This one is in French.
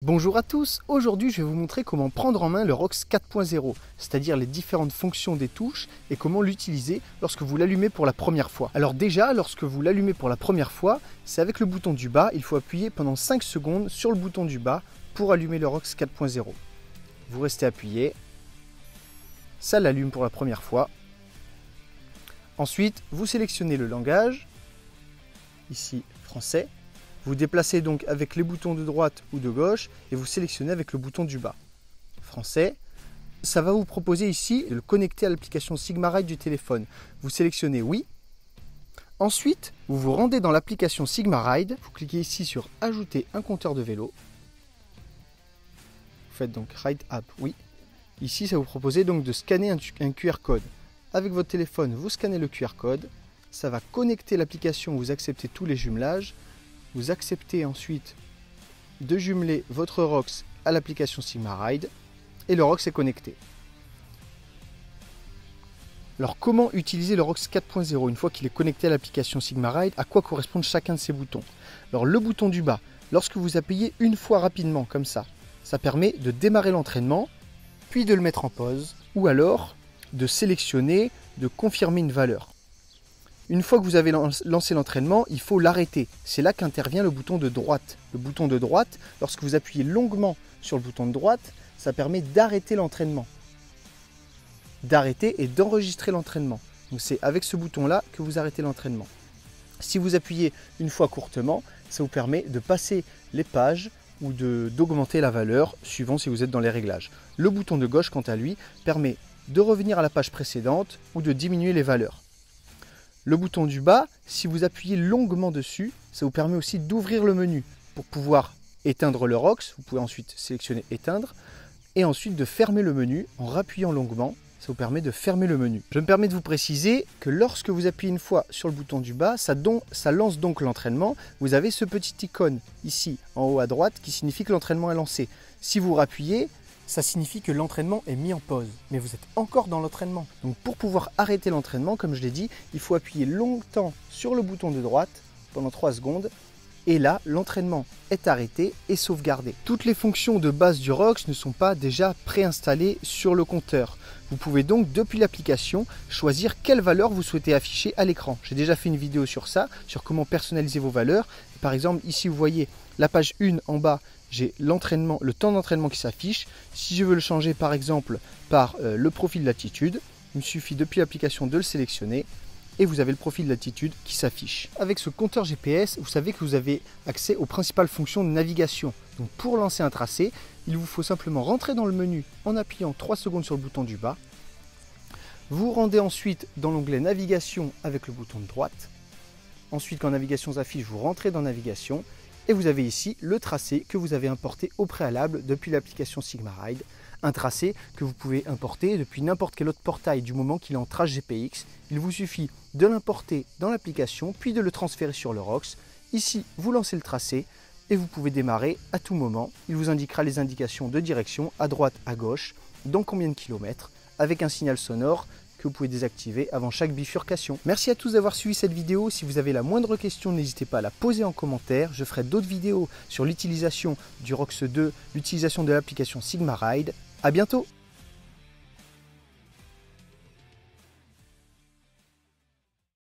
Bonjour à tous, aujourd'hui je vais vous montrer comment prendre en main le ROX 4.0, c'est-à-dire les différentes fonctions des touches et comment l'utiliser lorsque vous l'allumez pour la première fois. Alors déjà, lorsque vous l'allumez pour la première fois, c'est avec le bouton du bas, il faut appuyer pendant 5 secondes sur le bouton du bas pour allumer le ROX 4.0. Vous restez appuyé, ça l'allume pour la première fois. Ensuite, vous sélectionnez le langage, ici français. Vous déplacez donc avec les boutons de droite ou de gauche et vous sélectionnez avec le bouton du bas. Français. Ça va vous proposer ici de le connecter à l'application SigmaRide du téléphone. Vous sélectionnez oui. Ensuite, vous vous rendez dans l'application SigmaRide. Vous cliquez ici sur ajouter un compteur de vélo. Vous faites donc Ride App oui. Ici, ça va vous proposer donc de scanner un QR code. Avec votre téléphone, vous scannez le QR code. Ça va connecter l'application, vous acceptez tous les jumelages. Vous acceptez ensuite de jumeler votre ROX à l'application SigmaRide et le ROX est connecté. Alors comment utiliser le ROX 4.0 une fois qu'il est connecté à l'application SigmaRide? À quoi correspondent chacun de ces boutons? Alors le bouton du bas, lorsque vous appuyez une fois rapidement comme ça permet de démarrer l'entraînement, puis de le mettre en pause, ou alors de sélectionner, de confirmer une valeur. Une fois que vous avez lancé l'entraînement, il faut l'arrêter. C'est là qu'intervient le bouton de droite. Le bouton de droite, lorsque vous appuyez longuement sur le bouton de droite, ça permet d'arrêter l'entraînement. D'arrêter et d'enregistrer l'entraînement. Donc c'est avec ce bouton-là que vous arrêtez l'entraînement. Si vous appuyez une fois courtement, ça vous permet de passer les pages ou d'augmenter la valeur, suivant si vous êtes dans les réglages. Le bouton de gauche, quant à lui, permet de revenir à la page précédente ou de diminuer les valeurs. Le bouton du bas, si vous appuyez longuement dessus, ça vous permet aussi d'ouvrir le menu pour pouvoir éteindre le ROX. Vous pouvez ensuite sélectionner éteindre et ensuite de fermer le menu en rappuyant longuement. Ça vous permet de fermer le menu. Je me permets de vous préciser que lorsque vous appuyez une fois sur le bouton du bas, ça lance donc l'entraînement. Vous avez ce petit icône ici en haut à droite qui signifie que l'entraînement est lancé. Si vous rappuyez, ça signifie que l'entraînement est mis en pause, mais vous êtes encore dans l'entraînement. Donc pour pouvoir arrêter l'entraînement, comme je l'ai dit, il faut appuyer longtemps sur le bouton de droite pendant 3 secondes. Et là, l'entraînement est arrêté et sauvegardé. Toutes les fonctions de base du ROX ne sont pas déjà préinstallées sur le compteur. Vous pouvez donc, depuis l'application, choisir quelle valeur vous souhaitez afficher à l'écran. J'ai déjà fait une vidéo sur ça, sur comment personnaliser vos valeurs. Par exemple, ici, vous voyez la page 1 en bas, j'ai l'entraînement, le temps d'entraînement qui s'affiche. Si je veux le changer, par exemple, par le profil latitude, il me suffit depuis l'application de le sélectionner. Et vous avez le profil latitude qui s'affiche. Avec ce compteur GPS, vous savez que vous avez accès aux principales fonctions de navigation. Donc pour lancer un tracé, il vous faut simplement rentrer dans le menu en appuyant 3 secondes sur le bouton du bas. Vous rendez ensuite dans l'onglet navigation avec le bouton de droite. Ensuite, quand navigation s'affiche, vous rentrez dans navigation. Et vous avez ici le tracé que vous avez importé au préalable depuis l'application SigmaRide. Un tracé que vous pouvez importer depuis n'importe quel autre portail du moment qu'il est en trace GPX. Il vous suffit de l'importer dans l'application puis de le transférer sur le ROX. Ici, vous lancez le tracé et vous pouvez démarrer à tout moment. Il vous indiquera les indications de direction à droite, à gauche, dans combien de kilomètres, avec un signal sonore que vous pouvez désactiver avant chaque bifurcation. Merci à tous d'avoir suivi cette vidéo. Si vous avez la moindre question, n'hésitez pas à la poser en commentaire. Je ferai d'autres vidéos sur l'utilisation du ROX 2, l'utilisation de l'application SigmaRide. À bientôt!